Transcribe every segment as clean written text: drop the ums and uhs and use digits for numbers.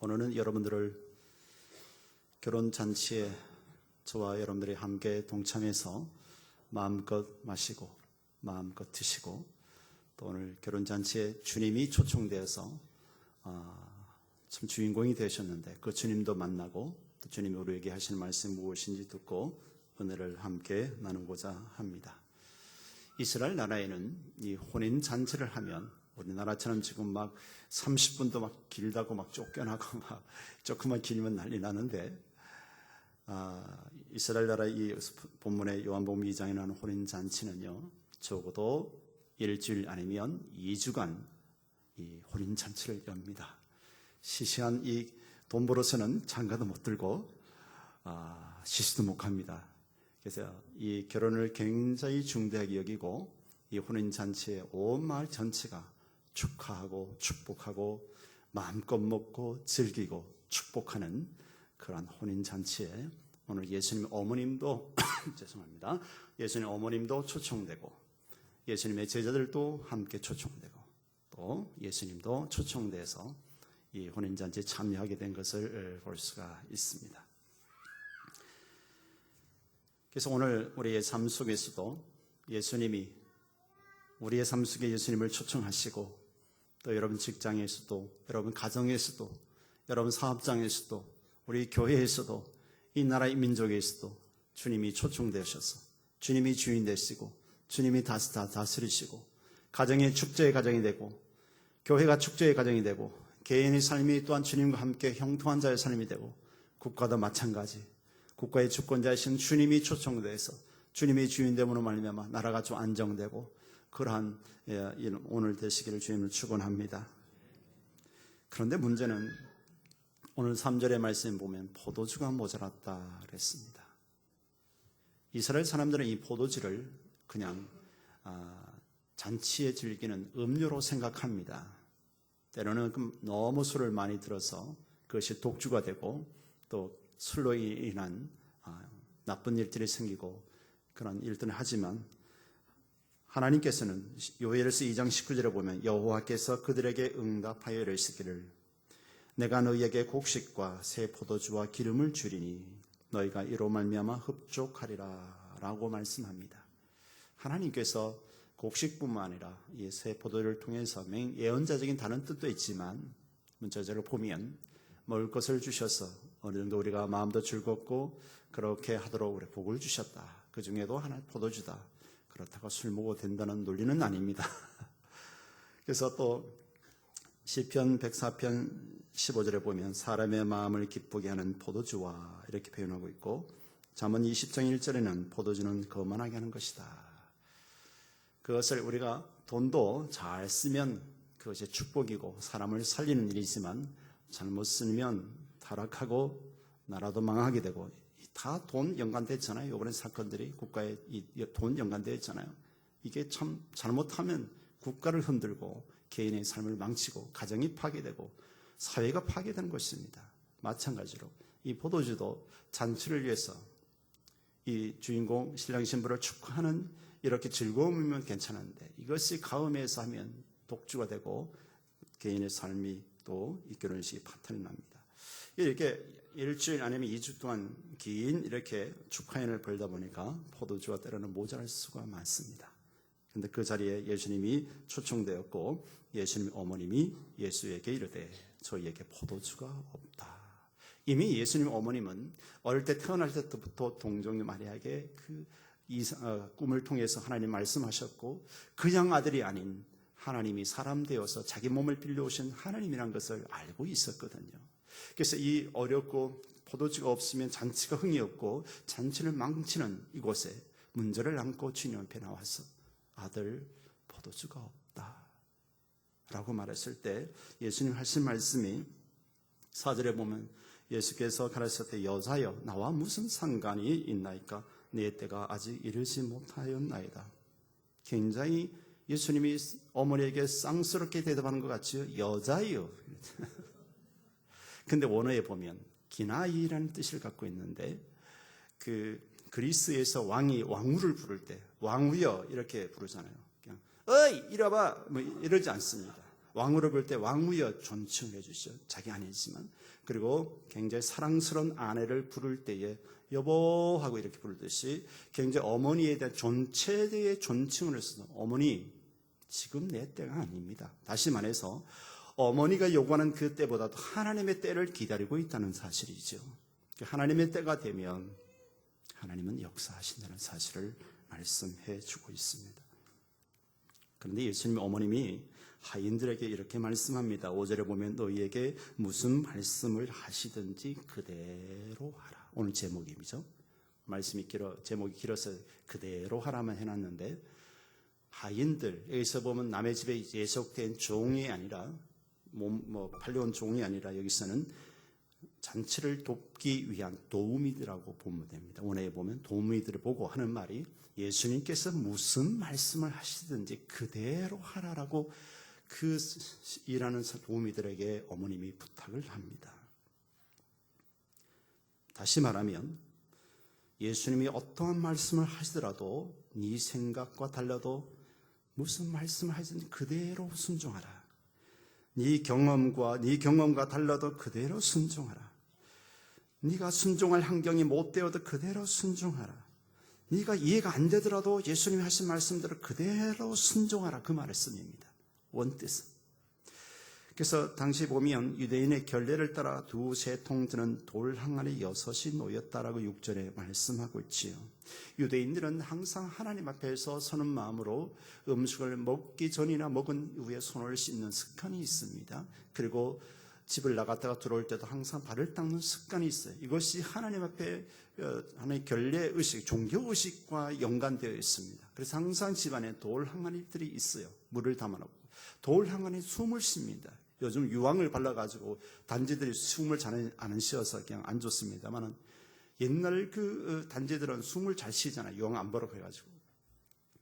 오늘은 여러분들을 결혼잔치에 저와 여러분들이 함께 동참해서 마음껏 마시고 마음껏 드시고 또 오늘 결혼잔치에 주님이 초청되어서 참 주인공이 되셨는데 그 주님도 만나고 또 주님이 우리에게 하시는 말씀이 무엇인지 듣고 은혜를 함께 나누고자 합니다. 이스라엘 나라에는 이 혼인잔치를 하면 우리나라처럼 지금 막 30분도 막 길다고 막 쫓겨나고 막 조금만 길면 난리 나는데 이스라엘 나라 이 본문의 요한복음 2장에 나오는 혼인잔치는요 적어도 일주일 아니면 2주간 이 혼인잔치를 엽니다. 시시한 이 돈 벌어서는 장가도 못 들고 시시도 못 갑니다. 그래서 이 결혼을 굉장히 중대하게 여기고 이 혼인잔치에 온 마을 전체가 축하하고 축복하고 마음껏 먹고 즐기고 축복하는 그러한 혼인잔치에 오늘 예수님 어머님도 죄송합니다. 예수님 어머님도 초청되고 예수님의 제자들도 함께 초청되고 또 예수님도 초청돼서 이 혼인잔치에 참여하게 된 것을 볼 수가 있습니다. 그래서 오늘 우리의 삶 속에서도 예수님이 우리의 삶 속에 예수님을 초청하시고 또 여러분 직장에서도 여러분 가정에서도 여러분 사업장에서도 우리 교회에서도 이 나라 이 민족에서도 주님이 초청되셔서 주님이 주인 되시고 주님이 다스리시고 가정의 축제의 가정이 되고 교회가 축제의 가정이 되고 개인의 삶이 또한 주님과 함께 형통한 자의 삶이 되고 국가도 마찬가지 국가의 주권자이신 주님이 초청돼서 주님이 주인됨으로 말미암아 나라가 좀 안정되고 그러한 오늘 되시기를 주님을 축원합니다. 그런데 문제는 오늘 3절의 말씀에 보면 포도주가 모자랐다 그랬습니다. 이스라엘 사람들은 이 포도주를 그냥 잔치에 즐기는 음료로 생각합니다. 때로는 너무 술을 많이 들어서 그것이 독주가 되고 또 술로 인한 나쁜 일들이 생기고 그런 일들을 하지만 하나님께서는 요엘서 2장 19절에 보면 여호와께서 그들에게 응답하여 이르시기를 내가 너희에게 곡식과 새 포도주와 기름을 주리니 너희가 이로 말미암아 흡족하리라 라고 말씀합니다. 하나님께서 곡식뿐만 아니라 이 새 포도를 통해서 예언자적인 다른 뜻도 있지만 문자적으로 보면 먹을 것을 주셔서 어느 정도 우리가 마음도 즐겁고 그렇게 하도록 우리 복을 주셨다. 그 중에도 하나 포도주다. 그렇다고 술 먹어도 된다는 논리는 아닙니다. 그래서 또 시편 104편 15절에 보면 사람의 마음을 기쁘게 하는 포도주와 이렇게 표현하고 있고 잠언 20장 1절에는 포도주는 거만하게 하는 것이다. 그것을 우리가 돈도 잘 쓰면 그것이 축복이고 사람을 살리는 일이지만 잘못 쓰면 타락하고 나라도 망하게 되고 다 돈 연관됐잖아요. 이번에 사건들이 국가에 돈 연관되어 있잖아요. 이게 참 잘못하면 국가를 흔들고 개인의 삶을 망치고 가정이 파괴되고 사회가 파괴되는 것입니다. 마찬가지로 이 포도주도 잔치를 위해서 이 주인공 신랑 신부를 축하하는 이렇게 즐거움이면 괜찮은데 이것이 가음해서 하면 독주가 되고 개인의 삶이 또 이 결혼식이 파탄이 납니다. 이렇게 일주일 아니면 2주 동안 긴 이렇게 축하연을 벌다 보니까 포도주가 때로는 모자랄 수가 많습니다. 그런데 그 자리에 예수님이 초청되었고 예수님 어머님이 예수에게 이르되 저희에게 포도주가 없다. 이미 예수님 어머님은 어릴 때 태어날 때부터 동정녀 마리아에게 꿈을 통해서 하나님 말씀하셨고 그냥 아들이 아닌 하나님이 사람 되어서 자기 몸을 빌려오신 하나님이란 것을 알고 있었거든요. 그래서 이 어렵고 포도주가 없으면 잔치가 흥이 없고 잔치를 망치는 이곳에 문제를 안고 주님 앞에 나와서 아들 포도주가 없다 라고 말했을 때 예수님 하신 말씀이 4절에 보면 예수께서 가라사대 여자여 나와 무슨 상관이 있나이까 내 때가 아직 이르지 못하였나이다. 굉장히 예수님이 어머니에게 쌍스럽게 대답하는 것 같지요. 여자요. 근데 원어에 보면 기나이라는 뜻을 갖고 있는데 그 그리스에서 왕이 왕후를 부를 때 왕후여 이렇게 부르잖아요. 그냥 어이 이리 와봐 뭐 이러지 않습니다. 왕으로 볼 때 왕후여 존칭을 해주시죠. 자기 아내지만. 그리고 굉장히 사랑스러운 아내를 부를 때에 여보 하고 이렇게 부르듯이 굉장히 어머니에 대한 존체의 존칭을 해서 어머니 지금 내 때가 아닙니다. 다시 말해서 어머니가 요구하는 그 때보다도 하나님의 때를 기다리고 있다는 사실이죠. 하나님의 때가 되면 하나님은 역사하신다는 사실을 말씀해 주고 있습니다. 그런데 예수님 어머님이 하인들에게 이렇게 말씀합니다. 5절에 보면 너희에게 무슨 말씀을 하시든지 그대로 하라. 오늘 제목이죠. 말씀이 제목이 길어서 그대로 하라만 해놨는데 하인들, 여기서 보면 남의 집에 예속된 종이 아니라 팔려온 종이 아니라 여기서는 잔치를 돕기 위한 도우미들하고 보면 됩니다. 오늘 보면 도우미들을 보고 하는 말이 예수님께서 무슨 말씀을 하시든지 그대로 하라라고 그 일하는 도우미들에게 어머님이 부탁을 합니다. 다시 말하면 예수님이 어떠한 말씀을 하시더라도 네 생각과 달라도 무슨 말씀을 하시든지 그대로 순종하라. 네 경험과 달라도 그대로 순종하라. 네가 순종할 환경이 못 되어도 그대로 순종하라. 네가 이해가 안 되더라도 예수님이 하신 말씀대로 그대로 순종하라. 그 말을 씁니다. 원뜻은. 그래서 당시 보면 유대인의 결례를 따라 두세 통 드는 돌 항아리 6이 놓였다라고 6절에 말씀하고 있지요. 유대인들은 항상 하나님 앞에서 서는 마음으로 음식을 먹기 전이나 먹은 후에 손을 씻는 습관이 있습니다. 그리고 집을 나갔다가 들어올 때도 항상 발을 닦는 습관이 있어요. 이것이 하나님 앞에 하나님의 결례의식, 종교의식과 연관되어 있습니다. 그래서 항상 집안에 돌 항아리들이 있어요. 물을 담아놓고. 돌 항아리에 숨을 쉽니다. 요즘 유황을 발라가지고 단지들이 숨을 잘 안 쉬어서 그냥 안 좋습니다만 옛날 그 단지들은 숨을 잘 쉬잖아요. 유황 안 버럭해가지고.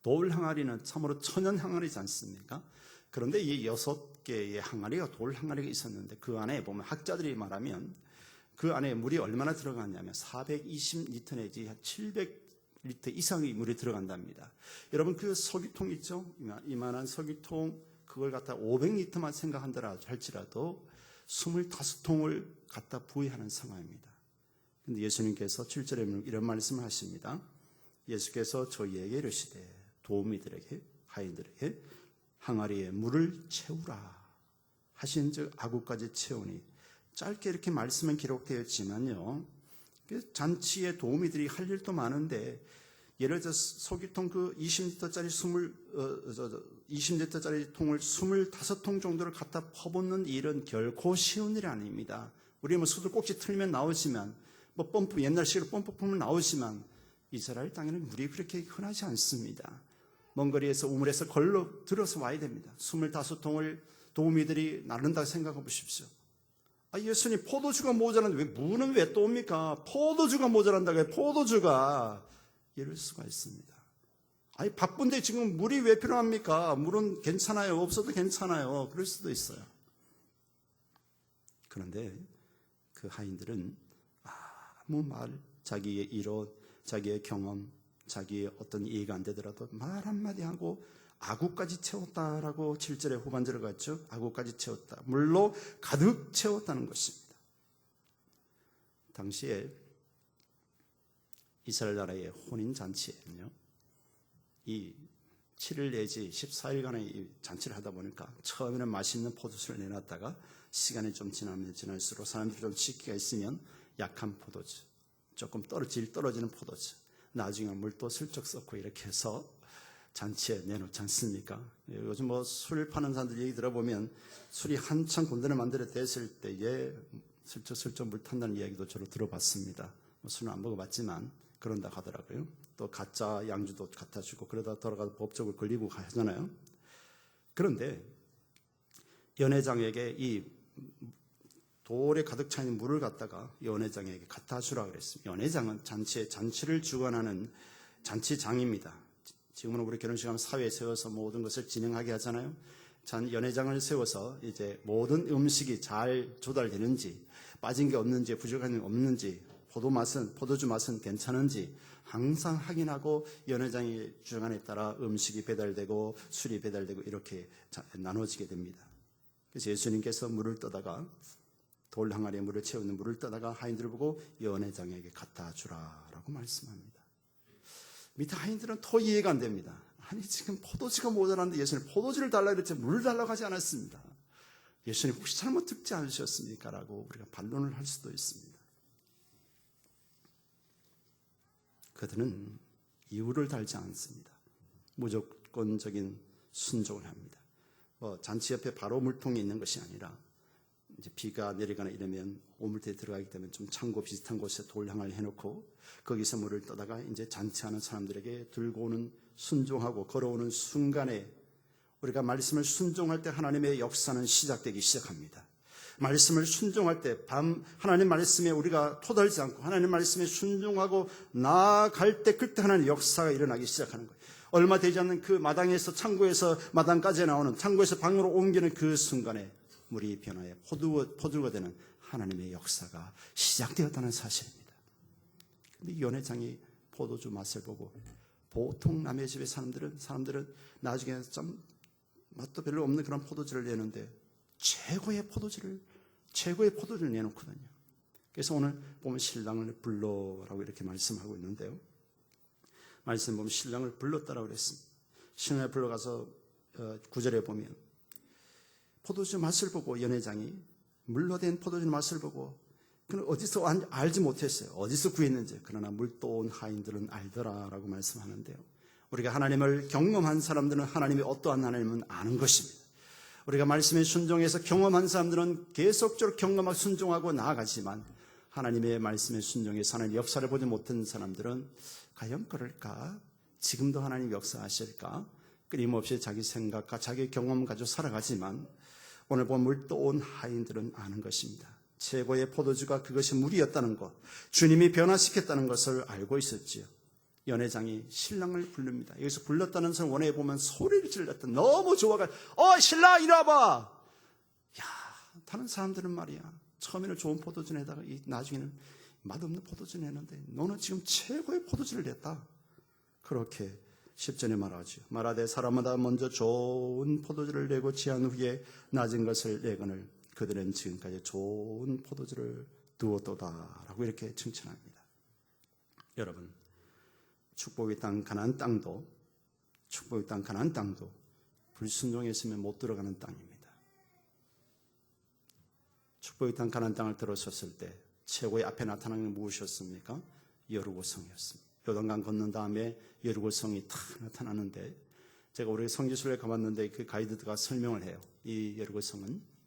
돌 항아리는 참으로 천연 항아리지 않습니까? 그런데 이 6개의 항아리가 돌 항아리가 있었는데 그 안에 보면 학자들이 말하면 그 안에 물이 얼마나 들어갔냐면 420리터 내지 700리터 이상의 물이 들어간답니다. 여러분 그 석유통 있죠? 이만한 석유통 그걸 갖다 500리터만 생각한다 할지라도 25통을 갖다 부의하는 상황입니다. 그런데 예수님께서 7절에 이런 말씀을 하십니다. 예수께서 저희에게 이르시되 도우미들에게 하인들에게 항아리에 물을 채우라 하신즉 아구까지 채우니 짧게 이렇게 말씀은 기록되어 있지만요. 잔치에 도우미들이 할 일도 많은데 예를 들어 석유통 그 20리터짜리 통을 25통 정도를 갖다 퍼붓는 일은 결코 쉬운 일이 아닙니다. 우리 뭐 수도 꼭지 틀면 나오지만 뭐 펌프 옛날식으로 펌프 풀면 나오지만 이스라엘 땅에는 물이 그렇게 흔하지 않습니다. 먼 거리에서 우물에서 걸러 들어서 와야 됩니다. 25통을 도우미들이 나른다고 생각해 보십시오. 예수님 포도주가 모자란데 왜 물은 왜 또 옵니까? 포도주가 모자란다고 해요. 포도주가 이럴 수가 있습니다. 바쁜데 지금 물이 왜 필요합니까? 물은 괜찮아요. 없어도 괜찮아요. 그럴 수도 있어요. 그런데 그 하인들은 아무 말, 자기의 이론, 자기의 경험, 자기의 어떤 이해가 안 되더라도 말 한마디 하고 아구까지 채웠다라고 7절에 후반절에 갔죠. 아구까지 채웠다. 물로 가득 채웠다는 것입니다. 당시에 이스라엘 나라의 혼인잔치에는요, 이 7일 내지 14일간의 이 잔치를 하다 보니까 처음에는 맛있는 포도주를 내놨다가 시간이 좀 지나면 지날수록 사람들이 좀 식기가 있으면 약한 포도주, 조금 떨어지는 포도주, 나중에 물도 슬쩍 섞고 이렇게 해서 잔치에 내놓지 않습니까? 요즘 뭐 술 파는 사람들 얘기 들어보면 술이 한참 군대를 만들어 됐을 때에 슬쩍 물 탄다는 이야기도 저로 들어봤습니다. 술은 안 먹어봤지만 그런다 하더라고요. 또 가짜 양주도 갖다 주고 그러다 돌아가서 법적으로 걸리고 하잖아요. 그런데 연회장에게 이 돌에 가득 차 있는 물을 갖다가 연회장에게 갖다 주라 그랬습니다. 연회장은 잔치를 주관하는 잔치장입니다. 지금은 우리 결혼식 하면 사회에 세워서 모든 것을 진행하게 하잖아요. 연회장을 세워서 이제 모든 음식이 잘 조달되는지, 빠진 게 없는지, 부족한 게 없는지, 포도주 맛은 괜찮은지 항상 확인하고 연회장의 주관에 따라 음식이 배달되고 술이 배달되고 이렇게 나눠지게 됩니다. 그래서 예수님께서 물을 떠다가 돌 항아리에 물을 채우는 물을 떠다가 하인들을 보고 연회장에게 갖다 주라라고 말씀합니다. 밑에 하인들은 더 이해가 안 됩니다. 아니 지금 포도주가 모자란데 예수님 포도주를 달라 그랬지 물을 달라고 하지 않았습니다. 예수님 혹시 잘못 듣지 않으셨습니까? 라고 우리가 반론을 할 수도 있습니다. 그들은 이유를 달지 않습니다. 무조건적인 순종을 합니다. 잔치 옆에 바로 물통이 있는 것이 아니라 이제 비가 내리거나 이러면 오물터에 들어가기 때문에 좀 창고 비슷한 곳에 돌항을 해놓고 거기서 물을 떠다가 이제 잔치하는 사람들에게 들고 오는 순종하고 걸어오는 순간에 우리가 말씀을 순종할 때 하나님의 역사는 시작되기 시작합니다. 말씀을 순종할 때 하나님 말씀에 우리가 토달지 않고 하나님 말씀에 순종하고 나아갈 때 그때 하나님의 역사가 일어나기 시작하는 거예요. 얼마 되지 않는 그 마당에서 창고에서 마당까지 나오는 창고에서 방으로 옮기는 그 순간에 물이 변화해 포도가 되는 하나님의 역사가 시작되었다는 사실입니다. 그런데 연회장이 포도주 맛을 보고 보통 남의 집의 사람들은 나중에 좀 맛도 별로 없는 그런 포도주를 내는데 최고의 포도주를 내놓거든요. 그래서 오늘 보면 신랑을 불러라고 이렇게 말씀하고 있는데요. 말씀 보면 신랑을 불렀다라고 그랬습니다. 신랑을 불러가서 9절에 보면 포도주 맛을 보고 연회장이 물로 된 포도주 맛을 보고 그는 어디서 알지 못했어요. 어디서 구했는지. 그러나 물도 온 하인들은 알더라라고 말씀하는데요. 우리가 하나님을 경험한 사람들은 하나님이 어떠한 하나님은 아는 것입니다. 우리가 말씀에 순종해서 경험한 사람들은 계속적으로 경험하고 순종하고 나아가지만 하나님의 말씀에 순종해서 하나님의 역사를 보지 못한 사람들은 과연 그럴까? 지금도 하나님 역사하실까? 끊임없이 자기 생각과 자기 경험 가지고 살아가지만 오늘 보면 물도 온 하인들은 아는 것입니다. 최고의 포도주가 그것이 물이었다는 것, 주님이 변화시켰다는 것을 알고 있었지요. 연회장이 신랑을 부릅니다. 여기서 불렀다는 것을 원해 보면 소리를 질렀다. 너무 좋아가지고 신랑 이리 와봐. 야, 다른 사람들은 말이야 처음에는 좋은 포도주 내다가 나중에는 맛없는 포도주 내는데 너는 지금 최고의 포도주를 냈다. 그렇게 10절에 말하죠. 말하되 사람마다 먼저 좋은 포도주를 내고 취한 후에 낮은 것을 내거늘 그들은 지금까지 좋은 포도주를 두었도다라고 이렇게 칭찬합니다. 여러분, 축복의 땅 가나안 땅도 불순종했으면 못 들어가는 땅입니다. 축복의 땅 가나안 땅을 들어섰을 때 최고의 앞에 나타나는 게 무엇이었습니까? 여리고성이었습니다. 요단강 건넌 다음에 여리고성이 탁 나타나는데 제가 우리 성지순례 가봤는데 그 가이드가 설명을 해요. 이 여리고성은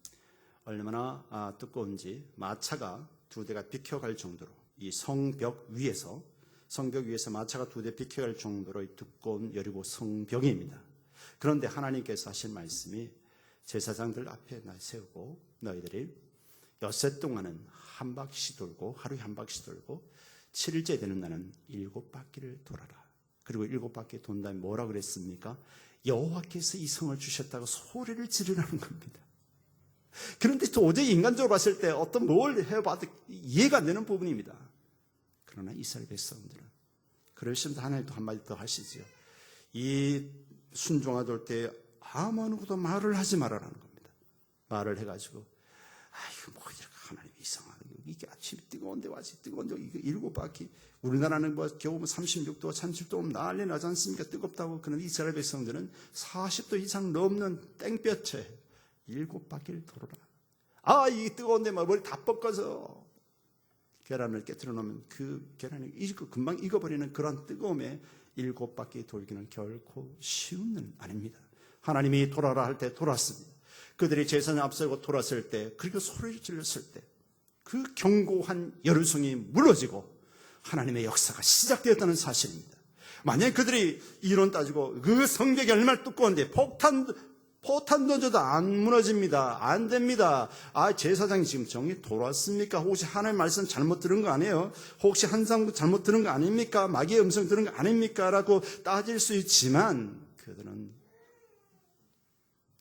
얼마나 두꺼운지 마차가 2대가 비켜갈 정도로 이 성벽 위에서 마차가 2대 비켜갈 정도로 두꺼운 여리고 성벽입니다. 그런데 하나님께서 하신 말씀이 제사장들 앞에 날 세우고 너희들이 엿새 동안은 한 바퀴씩 돌고 하루에 한 바퀴씩 돌고 7일째 되는 날은 7바퀴를 돌아라. 그리고 7바퀴 돈 다음에 뭐라 그랬습니까? 여호와께서 이 성을 주셨다고 소리를 지르라는 겁니다. 그런데 도저히 인간적으로 봤을 때 어떤 뭘 해봐도 이해가 안 되는 부분입니다. 그러나 이스라엘 백성들은 그러시면서 하나님 또 한마디 더 하시지요. 이 순종하던 때 아무도 말을 하지 말아라는 겁니다. 말을 해가지고 아이고 뭐 이렇게 하나님이 이상하네. 이게 아침 뜨거운데 와지 뜨거운데 이거 7바퀴 우리나라는 뭐 겨우 36도 37도 난리 나지 않습니까? 뜨겁다고. 그런데 이스라엘 백성들은 40도 이상 넘는 땡볕에 7바퀴를 돌아라. 이 뜨거운데 막 머리 다 뻗어서 계란을 깨뜨려 놓으면 그 계란이 금방 익어버리는 그런 뜨거움에 7바퀴 돌기는 결코 쉬운 일은 아닙니다. 하나님이 돌아라 할 때 돌았습니다. 그들이 제사장에 앞서고 돌았을 때 그리고 소리를 질렀을 때 그 견고한 여리고성이 무너지고 하나님의 역사가 시작되었다는 사실입니다. 만약에 그들이 이론 따지고 그 성벽이 얼마나 두꺼운데 포탄 던져도 안 무너집니다. 안 됩니다. 제사장이 지금 정이 돌았습니까? 혹시 하나님의 말씀 잘못 들은 거 아니에요? 혹시 한상 잘못 들은 거 아닙니까? 마귀의 음성 들은 거 아닙니까? 라고 따질 수 있지만 그들은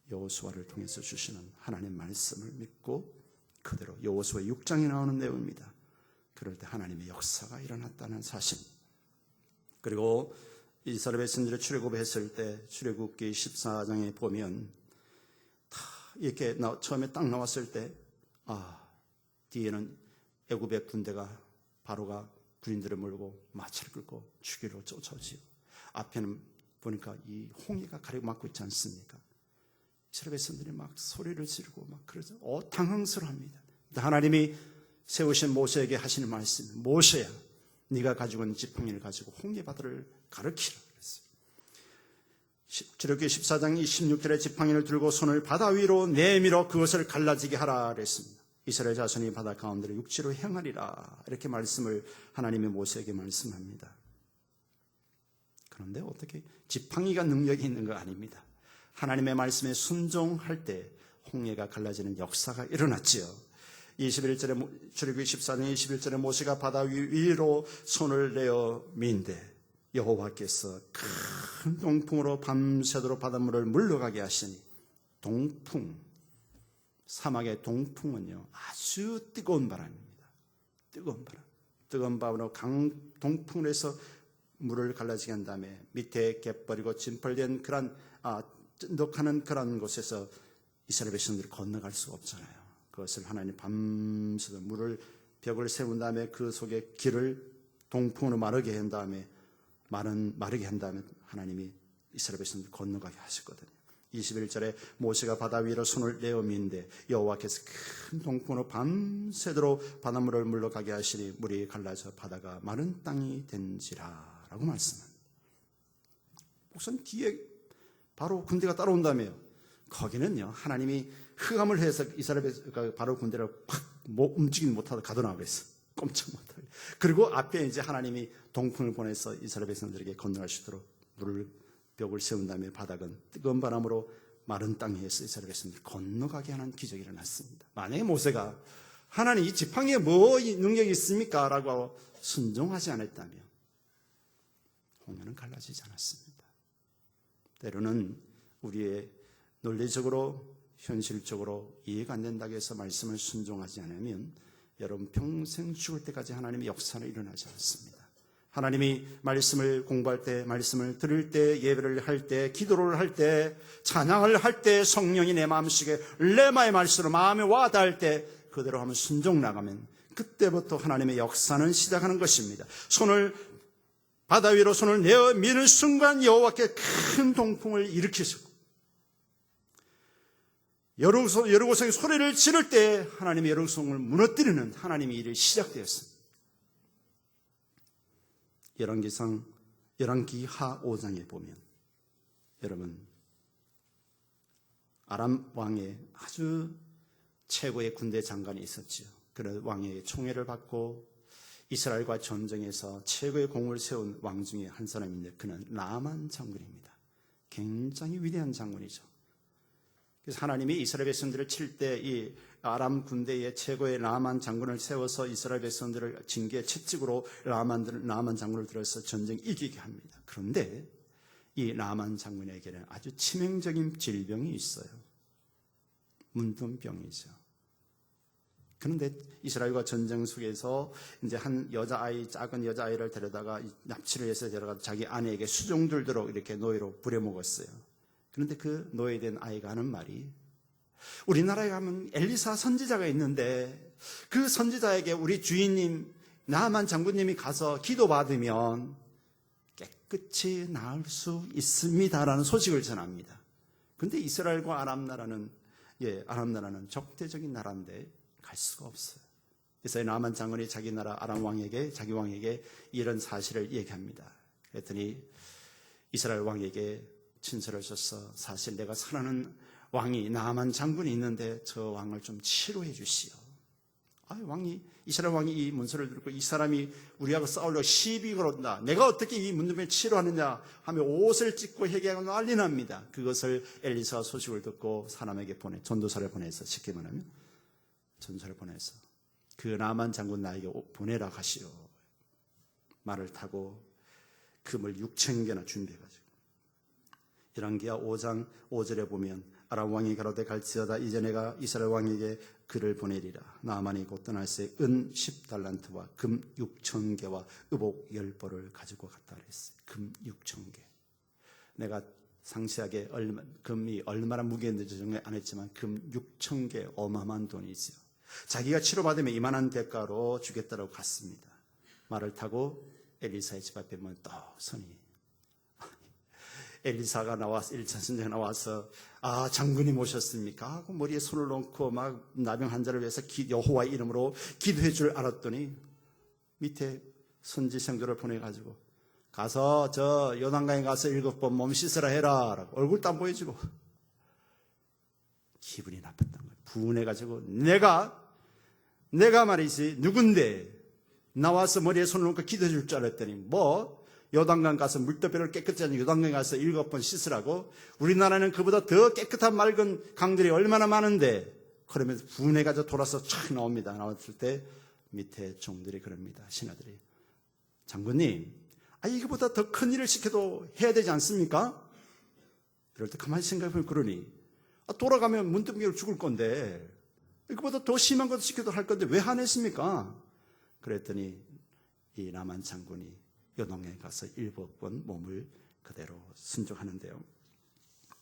여호수아를 통해서 주시는 하나님의 말씀을 믿고 그대로 여호수아 6장에 나오는 내용입니다. 그럴 때 하나님의 역사가 일어났다는 사실. 그리고 이스라엘 백성들이 출애굽했을 때 출애굽기 14장에 보면 다 이렇게 처음에 딱 나왔을 때 뒤에는 애굽의 군대가 바로가 군인들을 몰고 마차를 끌고 죽이러 쫓아오지요. 앞에는 보니까 이 홍해가 가로막고 있지 않습니까? 이스라엘 백성들이 막 소리를 지르고 막 그러죠. 당황스러워합니다. 하나님이 세우신 모세에게 하시는 말씀, 모세야, 네가 가지고 있는 지팡이를 가지고 홍해 바다를 가르치라 그랬어요. 출애굽기 14장 26절에 지팡이를 들고 손을 바다 위로 내밀어 그것을 갈라지게 하라 그랬습니다. 이스라엘 자손이 바다 가운데로 육지로 행하리라, 이렇게 말씀을 하나님이 모세에게 말씀합니다. 그런데 어떻게 지팡이가 능력이 있는 거 아닙니다. 하나님의 말씀에 순종할 때 홍해가 갈라지는 역사가 일어났지요. 21절에 출애굽기 14장 21절에 모세가 바다 위로 손을 내어 민데 여호와께서 큰 동풍으로 밤새도록 바닷물을 물러가게 하시니, 동풍, 사막의 동풍은요 아주 뜨거운 바람입니다. 뜨거운 바람, 뜨거운 바람으로 동풍을 해서 물을 갈라지게 한 다음에 밑에 갯벌이고 진펄된 그런 찐득하는 그런 곳에서 이스라엘 백성들이 건너갈 수가 없잖아요. 그것을 하나님 밤새도록 물을 벽을 세운 다음에 그 속에 길을 동풍으로 마르게 한 다음에 마르게 한 다음에 하나님이 이스라엘 백성들 건너가게 하셨거든요. 21절에 모세가 바다 위로 손을 내어 민데 여호와께서 큰 동풍으로 밤새도록 바닷물을 물러가게 하시니 물이 갈라져 바다가 마른 땅이 된지라 라고 말씀합니다. 우선 뒤에 바로 군대가 따라온다며요. 거기는요 하나님이 흑암을 해서 이스라엘 바로 군대를 확 움직이지 못하다 가둬놔 그랬어요. 꼼짝 못하게. 그리고 앞에 이제 하나님이 동풍을 보내서 이스라엘 백성들에게 건너갈 수 있도록 벽을 세운 다음에 바닥은 뜨거운 바람으로 마른 땅에서 이스라엘 백성들을 건너가게 하는 기적이 일어났습니다. 만약에 모세가 하나님 이 지팡이에 뭐 능력이 있습니까? 라고 순종하지 않았다면 홍해는 갈라지지 않았습니다. 때로는 우리의 논리적으로 현실적으로 이해가 안 된다고 해서 말씀을 순종하지 않으면 여러분 평생 죽을 때까지 하나님의 역사는 일어나지 않습니다. 하나님이 말씀을 공부할 때, 말씀을 들을 때, 예배를 할 때, 기도를 할 때, 찬양을 할 때 성령이 내 마음속에 레마의 말씀으로 마음에 와닿을 때 그대로 하면 순종 나가면 그때부터 하나님의 역사는 시작하는 것입니다. 바다 위로 손을 내어 미는 순간 여호와께 큰 동풍을 일으키시고 여리고성이 소리를 지를 때 하나님의 여리고성을 무너뜨리는 하나님의 일이 시작되었습니다. 열왕기하 5장에 보면 여러분 아람 왕의 아주 최고의 군대 장관이 있었지요. 그런 왕의 총애를 받고 이스라엘과 전쟁에서 최고의 공을 세운 왕 중에 한 사람인데 그는 나만 장군입니다. 굉장히 위대한 장군이죠. 그래서 하나님이 이스라엘 백성들을 칠 때 이 아람 군대의 최고의 나만 장군을 세워서 이스라엘 백성들을 징계 채찍으로 나만 장군을 들어서 전쟁 이기게 합니다. 그런데 이 나만 장군에게는 아주 치명적인 질병이 있어요. 문둥병이죠. 그런데 이스라엘과 전쟁 속에서 이제 한 작은 여자아이를 데려다가 납치를 해서 데려가 자기 아내에게 수종들도록 이렇게 노예로 부려먹었어요. 그런데 그 노예된 아이가 하는 말이, 우리나라에 가면 엘리사 선지자가 있는데 그 선지자에게 우리 주인님 나만 장군님이 가서 기도받으면 깨끗이 나을 수 있습니다라는 소식을 전합니다. 그런데 이스라엘과 아람 나라는 적대적인 나라인데 갈 수가 없어요. 그래서 나만 장군이 자기 나라 자기 왕에게 이런 사실을 얘기합니다. 그랬더니 이스라엘 왕에게 친서를 써서 사실 내가 사랑하는 왕이 나만 장군이 있는데 저 왕을 좀 치료해 주시오. 이스라엘 왕이 이 문서를 듣고 이 사람이 우리하고 싸우려고 시비 걸었다. 내가 어떻게 이 문둥병을 치료하느냐 하며 옷을 찢고 회개하고 난리 납니다. 그것을 엘리사가 소식을 듣고 사람에게 전도사를 보내서 쉽게 말하면 전사를 보내서 그 나만 장군 나에게 보내라 하시오. 말을 타고 금을 6,000개나 준비해가지고 열왕기하 5장 5절에 보면 아람 왕이 가로되 갈지어다 이제 내가 이스라엘 왕에게 글을 보내리라. 나만이 곧 떠날 새 은 10달란트와 금 6,000개와 의복 10벌을 가지고 갔다 그랬어요. 금 6,000개. 내가 상세하게 금이 얼마나 무게였는지 정리 안 했지만 금 6,000개 어마어마한 돈이 있어요. 자기가 치료받으면 이만한 대가로 주겠다고 갔습니다. 말을 타고 엘리사의 집 앞에 보면 또 선이 엘리사가 나와서 1차 선지자가 나와서 장군님 오셨습니까? 하고 머리에 손을 얹고 막 나병 환자를 위해서 여호와의 이름으로 기도해 줄 알았더니 밑에 선지 성도를 보내가지고 가서 저 요단강에 가서 7번 몸 씻으라 해라 라고 얼굴도 안 보여주고 기분이 나빴던 거예요. 분해가지고 내가 말이지 누군데 나와서 머리에 손을 얹고 기도해 줄 줄 알았더니 뭐 요단강 가서 물더비를 깨끗이 하는 요단강에 가서 7번 씻으라고? 우리나라는 그보다 더 깨끗한 맑은 강들이 얼마나 많은데 그러면서 분해가지고 돌아서 촥 나옵니다. 나왔을 때 밑에 종들이 그럽니다. 신하들이 장군님 이거보다 더 큰 일을 시켜도 해야 되지 않습니까? 이럴 때 가만히 생각해보면 그러니 돌아가면 문득미로 죽을 건데 이거보다 더 심한 것도 시켜도 할 건데 왜 화냈습니까? 그랬더니 이 나만 장군이 요단강에 가서 7번 몸을 그대로 순종하는데요.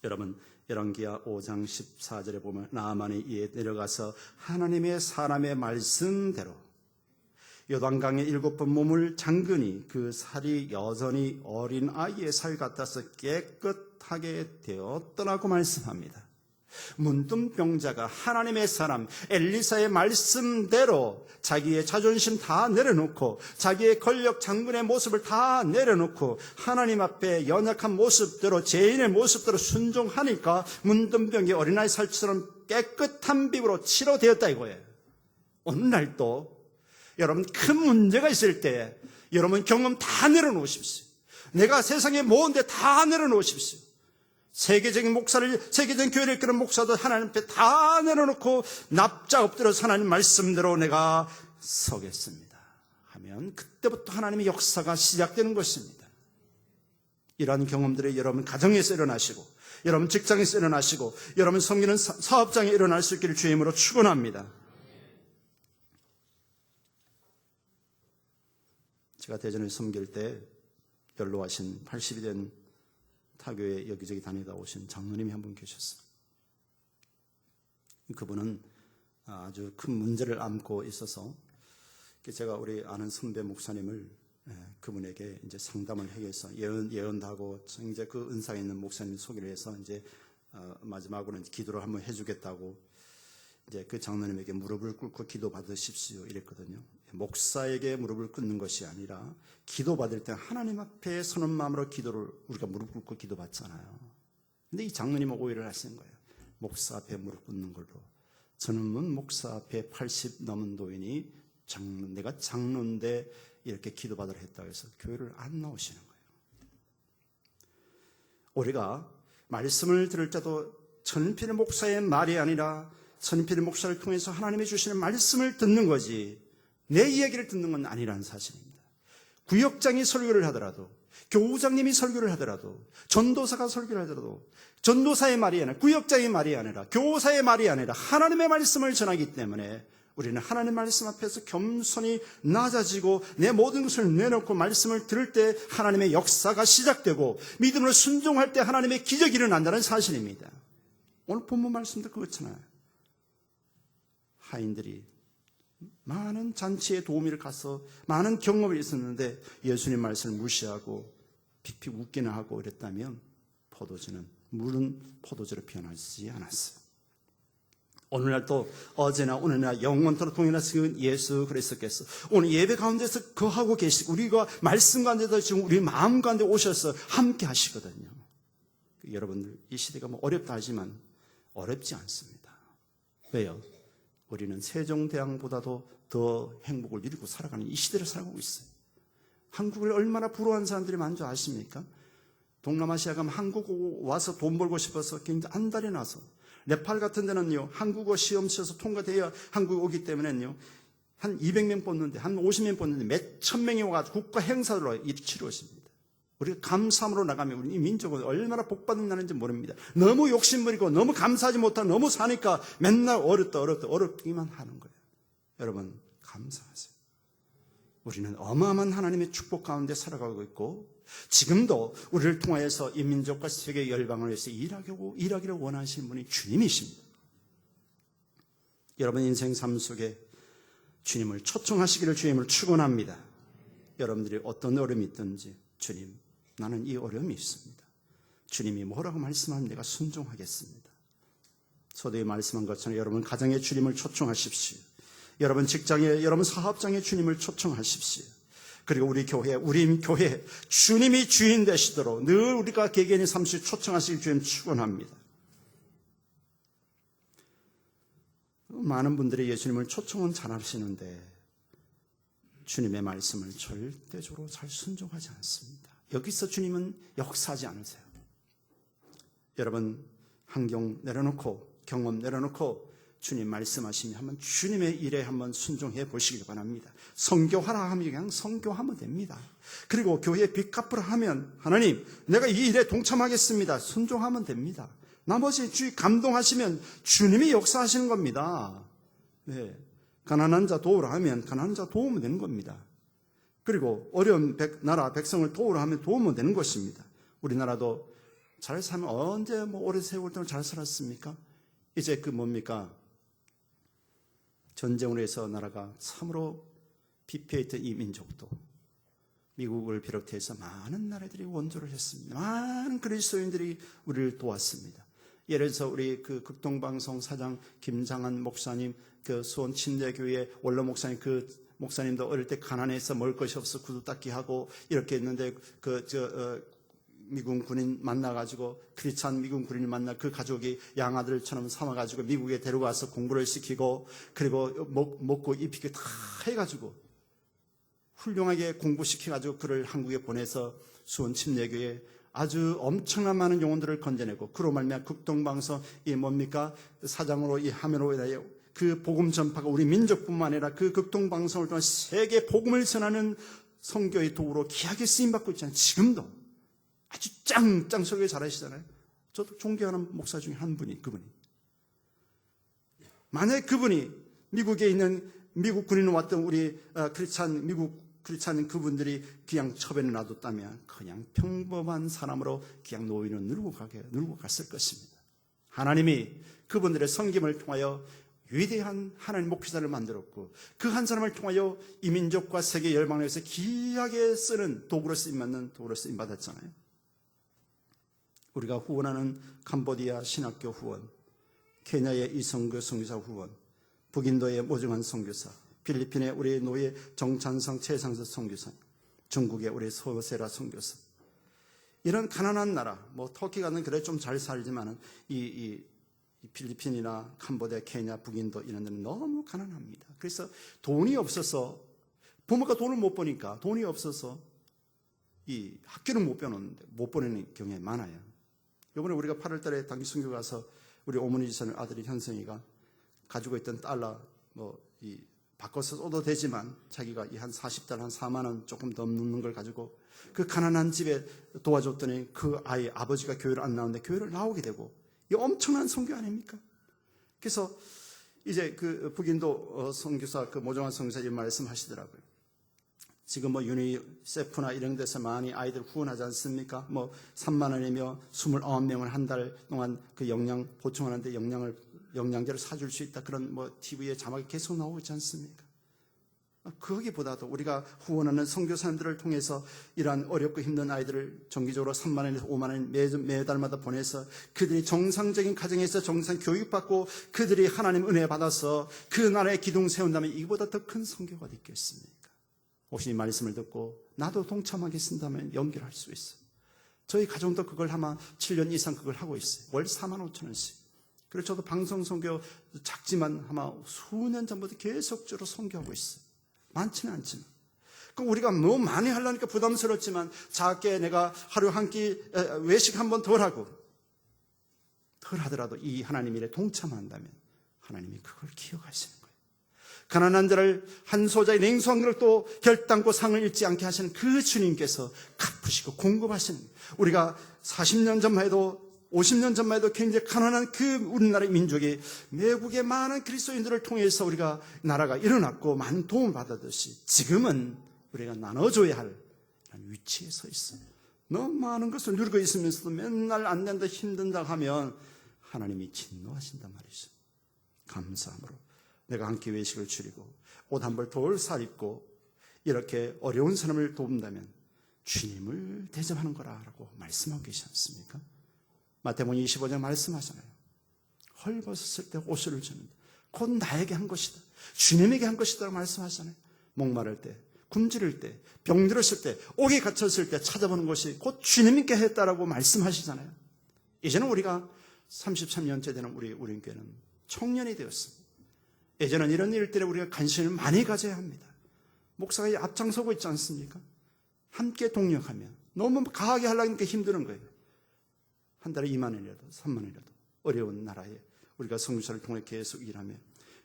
여러분 열왕기하 5장 14절에 보면 나만이 이에 내려가서 하나님의 사람의 말씀대로 요단강에 7번 몸을 잠그니 그 살이 여전히 어린 아이의 살 같아서 깨끗하게 되었더라고 말씀합니다. 문둥병자가 하나님의 사람 엘리사의 말씀대로 자기의 자존심 다 내려놓고 자기의 권력 장군의 모습을 다 내려놓고 하나님 앞에 연약한 모습대로 죄인의 모습대로 순종하니까 문둥병이 어린아이 살처럼 깨끗한 피부로 치료되었다 이거예요. 오늘날도 여러분 큰 문제가 있을 때 여러분 경험 다 내려놓으십시오. 내가 세상에 모은데 다 내려놓으십시오. 세계적인 교회를 이끄는 목사도 하나님 앞에 다 내려놓고 납작 엎드려서 하나님 말씀대로 내가 서겠습니다 하면 그때부터 하나님의 역사가 시작되는 것입니다. 이러한 경험들이 여러분 가정에서 일어나시고 여러분 직장에서 일어나시고 여러분 섬기는 사업장에 일어날 수 있기를 주의 이름으로 축원합니다. 제가 대전에 섬길 때 연로하신 80이 된 타교에 여기저기 다니다 오신 장로님이 한 분 계셨어요. 그분은 아주 큰 문제를 안고 있어서 제가 우리 아는 선배 목사님을 그분에게 이제 상담을 해서 예언도 하고 이제 그 은사에 있는 목사님 소개를 해서 이제 마지막으로는 기도를 한번 해주겠다고 이제 그 장로님에게 무릎을 꿇고 기도 받으십시오 이랬거든요. 목사에게 무릎을 꿇는 것이 아니라 기도 받을 때 하나님 앞에 서는 마음으로 기도를 우리가 무릎 꿇고 기도 받잖아요. 근데 이 장로님은 오해를 하신 거예요. 목사 앞에 무릎 꿇는 걸로. 저는 목사 앞에 80 넘은 노인이 내가 장로인데 이렇게 기도 받으러 했다고 해서 교회를 안 나오시는 거예요. 우리가 말씀을 들을 때도 전필의 목사의 말이 아니라 전필의 목사를 통해서 하나님이 주시는 말씀을 듣는 거지 내 이야기를 듣는 건 아니라는 사실입니다. 구역장이 설교를 하더라도 교우장님이 설교를 하더라도 전도사가 설교를 하더라도 전도사의 말이 아니라 구역장의 말이 아니라 교사의 말이 아니라 하나님의 말씀을 전하기 때문에 우리는 하나님의 말씀 앞에서 겸손히 낮아지고 내 모든 것을 내놓고 말씀을 들을 때 하나님의 역사가 시작되고 믿음으로 순종할 때 하나님의 기적이 일어난다는 사실입니다. 오늘 본문 말씀도 그렇잖아요. 하인들이 많은 잔치에 도우미를 가서 많은 경험이 있었는데 예수님 말씀을 무시하고 픽픽 웃기는 하고 이랬다면 물은 포도주로 변하지 않았어요. 오늘날도 어제나 오늘날 영원토록 동일하신 예수 그리스도께서 오늘 예배 가운데서 거하고 계시고 우리가 말씀 가운데도 지금 우리 마음 가운데 오셔서 함께 하시거든요. 여러분들 이 시대가 어렵다 하지만 어렵지 않습니다. 왜요? 우리는 세종대왕보다도 더 행복을 누리고 살아가는 이 시대를 살아가고 있어요. 한국을 얼마나 부러워하는 사람들이 많은 줄 아십니까? 동남아시아 가면 한국 와서 돈 벌고 싶어서 굉장히 안달이 나서 네팔 같은 데는요 한국어 시험 치어서 통과돼야 한국에 오기 때문에요 한 200명 뽑는데 한 50명 뽑는데 몇 천 명이 와가지고 국가 행사로 일이 치루어집니다. 우리가 감사함으로 나가면 우리 이 민족은 얼마나 복받은 나라인지 모릅니다. 너무 욕심부리고 너무 감사하지 못하고 너무 사니까 맨날 어렵기만 하는 거예요. 여러분 감사하세요. 우리는 어마어마한 하나님의 축복 가운데 살아가고 있고 지금도 우리를 통하여서 이 민족과 세계 열방을 위해서 일하기를 원하시는 분이 주님이십니다. 여러분 인생 삶 속에 주님을 초청하시기를 주님을 축원합니다. 여러분들이 어떤 어려움이 있든지 주님, 나는 이 어려움이 있습니다. 주님이 뭐라고 말씀하면 내가 순종하겠습니다. 서두에 말씀한 것처럼 여러분 가정에 주님을 초청하십시오. 여러분 직장에, 여러분 사업장에 주님을 초청하십시오. 그리고 우리 교회 주님이 주인 되시도록 늘 우리가 개개인의 삶 속에 초청하시길 주님 축원합니다. 많은 분들이 예수님을 초청은 잘 하시는데 주님의 말씀을 절대적으로 잘 순종하지 않습니다. 여기서 주님은 역사하지 않으세요. 여러분 환경 내려놓고 경험 내려놓고 주님 말씀하시면 한번 주님의 일에 한번 순종해 보시길 바랍니다. 선교하라 하면 그냥 선교하면 됩니다. 그리고 교회에 빚 갚으라 하면 하나님 내가 이 일에 동참하겠습니다. 순종하면 됩니다. 나머지 주님 감동하시면 주님이 역사하시는 겁니다. 네. 가난한 자 도우라 하면 가난한 자 도우면 되는 겁니다. 그리고 어려운 나라 백성을 도우라 하면 도우면 되는 것입니다. 우리나라도 잘 살면 언제 오래 세월 동안 잘 살았습니까? 이제 뭡니까? 전쟁으로 해서 나라가 참으로 피폐했던 이 민족도 미국을 비롯해서 많은 나라들이 원조를 했습니다. 많은 그리스도인들이 우리를 도왔습니다. 예를 들어서 우리 극동방송 사장 김장한 목사님, 수원 침례교회 원로 목사님, 목사님도 어릴 때 가난해서 먹을 것이 없어 구두 닦기 하고 이렇게 했는데 미군 군인 만나가지고 크리스찬 미군 군인을 만나 그 가족이 양아들처럼 삼아가지고 미국에 데려가서 공부를 시키고 그리고 먹고 입히게 다 해가지고 훌륭하게 공부시켜가지고 그를 한국에 보내서 수원 침례교회에 아주 엄청난 많은 영혼들을 건져내고 그로 말미암아 극동방송 사장으로 이 하면으로 그 복음 전파가 우리 민족뿐만 아니라 그 극동방송을 통한 세계 복음을 전하는 선교의 도구로 귀하게 쓰임받고 있잖아요. 지금도 아주 짱 설교 잘하시잖아요. 저도 존경하는 목사 중에 한 분이 그분이. 만약에 그분이 미국에 있는 미국 군인으로 왔던 우리 미국 크리스찬 그분들이 그냥 처변에 놔뒀다면 그냥 평범한 사람으로 그냥 노인을 누르고 갔을 것입니다. 하나님이 그분들의 섬김을 통하여 위대한 하나님 목회자를 만들었고 그 한 사람을 통하여 이 민족과 세계 열방을 위해서 귀하게 쓰는 도구로 쓰임받았잖아요. 우리가 후원하는 캄보디아 신학교 후원, 케냐의 이성교 선교사 후원, 북인도의 모정한 선교사, 필리핀의 우리 노예 정찬성 최상서 선교사, 중국의 우리 소세라 선교사, 이런 가난한 나라, 터키 같은 그래 좀 잘 살지만은 이 필리핀이나 캄보디아, 케냐, 북인도 이런 데는 너무 가난합니다. 그래서 돈이 없어서 부모가 돈을 못 버니까 돈이 없어서 이 학교를 못 보내는 경우가 많아요. 이번에 우리가 8월 달에 단기 순교 가서 우리 어머니 지사님 아들이 현성이가 가지고 있던 달러 바꿔서 써도 되지만 자기가 한 40달러 한 4만 원 조금 넘는 걸 가지고 그 가난한 집에 도와줬더니 그 아버지가 교회를 안 나오는데 교회를 나오게 되고 이 엄청난 선교 아닙니까? 그래서 이제 그 북인도 선교사 모정한 선교사님 말씀하시더라고요. 지금 유니세프나 이런 데서 많이 아이들 후원하지 않습니까? 3만 원이며 29명을 한 달 동안 그 영양 보충하는데 영양제를 사줄 수 있다. 그런 TV에 자막이 계속 나오고 있지 않습니까? 거기보다도 우리가 후원하는 선교사님들을 통해서 이러한 어렵고 힘든 아이들을 정기적으로 3만 원에서 5만 원 매달마다 보내서 그들이 정상적인 가정에서 정상 교육받고 그들이 하나님 은혜 받아서 그 나라의 기둥 세운다면 이보다 더 큰 선교가 있겠습니까? 혹시 이 말씀을 듣고 나도 동참하겠습니다면 연결할 수 있어요. 저희 가정도 그걸 아마 7년 이상 그걸 하고 있어요. 월 4만 5천 원씩. 그래서 저도 방송 선교 작지만 아마 수년 전부터 계속적으로 선교하고 있어요. 많지는 않지만. 그럼 우리가 너무 많이 하려니까 부담스럽지만 작게 내가 하루 한 끼 외식 한 번 덜 하더라도 이 하나님 일에 동참한다면 하나님이 그걸 기억하시는 거예요. 가난한 자를 한 소자의 냉수 한 그릇도 결단코 상을 잃지 않게 하시는 그 주님께서 갚으시고 공급하시는 거예요. 우리가 40년 전만 해도 50년 전만 해도 굉장히 가난한 그 우리나라의 민족이 외국의 많은 그리스도인들을 통해서 우리가 나라가 일어났고 많은 도움을 받았듯이 지금은 우리가 나눠줘야 할 위치에 서 있어. 너무 많은 것을 누리고 있으면서도 맨날 안 된다, 힘든다 하면 하나님이 진노하신단 말이죠. 감사함으로 내가 한 끼 외식을 줄이고 옷 한 벌 덜 사입고 이렇게 어려운 사람을 돕는다면 주님을 대접하는 거라고 말씀하고 계시지 않습니까? 마태복음 25장 말씀하잖아요. 헐벗었을 때 옷을 주는다. 곧 나에게 한 것이다. 주님에게 한 것이다 말씀하잖아요. 목마를 때, 굶주릴 때, 병들었을 때, 옥에 갇혔을 때 찾아보는 것이 곧 주님께 했다라고 말씀하시잖아요. 이제는 우리가 33년째 되는 우리 교회는 청년이 되었습니다. 예전에는 이런 일들에 우리가 관심을 많이 가져야 합니다. 목사가 앞장서고 있지 않습니까? 함께 동력하면 너무 강하게 하려니까 힘드는 거예요. 한 달에 2만 원이라도 3만 원이라도 어려운 나라에 우리가 선교사를 통해 계속 일하며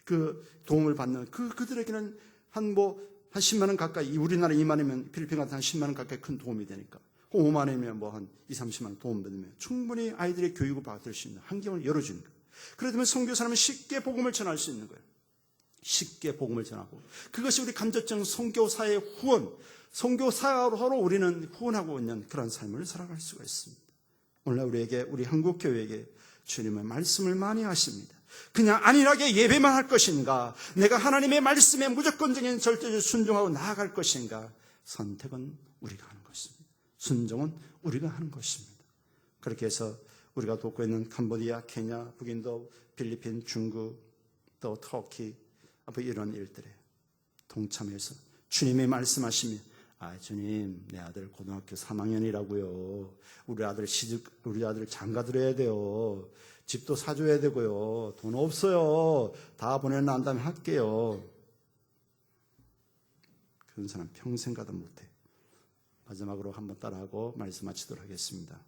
그 도움을 받는 그들에게는 한 10만 원 가까이, 우리나라 2만 원이면 필리핀 같은 한 10만 원 가까이 큰 도움이 되니까 5만 원이면 한 2, 30만 원 도움 받으면 충분히 아이들의 교육을 받을 수 있는 환경을 열어주는 거예요. 그러면 선교사람은 쉽게 복음을 전할 수 있는 거예요. 쉽게 복음을 전하고 그것이 우리 간접적 선교사의 후원, 선교사로 우리는 후원하고 있는 그런 삶을 살아갈 수가 있습니다. 오늘 우리 한국교회에게 주님의 말씀을 많이 하십니다. 그냥 안일하게 예배만 할 것인가, 내가 하나님의 말씀에 무조건적인 절대적으로 순종하고 나아갈 것인가, 선택은 우리가 하는 것입니다. 순종은 우리가 하는 것입니다. 그렇게 해서 우리가 돕고 있는 캄보디아, 케냐, 북인도, 필리핀, 중국, 또 터키, 이런 일들에 동참해서 주님이 말씀하시면, 주님, 내 아들 고등학교 3학년이라고요. 우리 아들 장가 들어야 돼요. 집도 사줘야 되고요. 돈 없어요. 다 보내난 다음에 할게요. 그런 사람 평생 가도 못해. 마지막으로 한번 따라하고 말씀 마치도록 하겠습니다.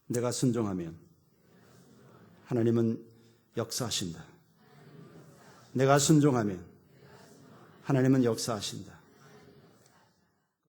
내가 순종하면 하나님은 역사하신다. 내가 순종하면 하나님은 역사하신다.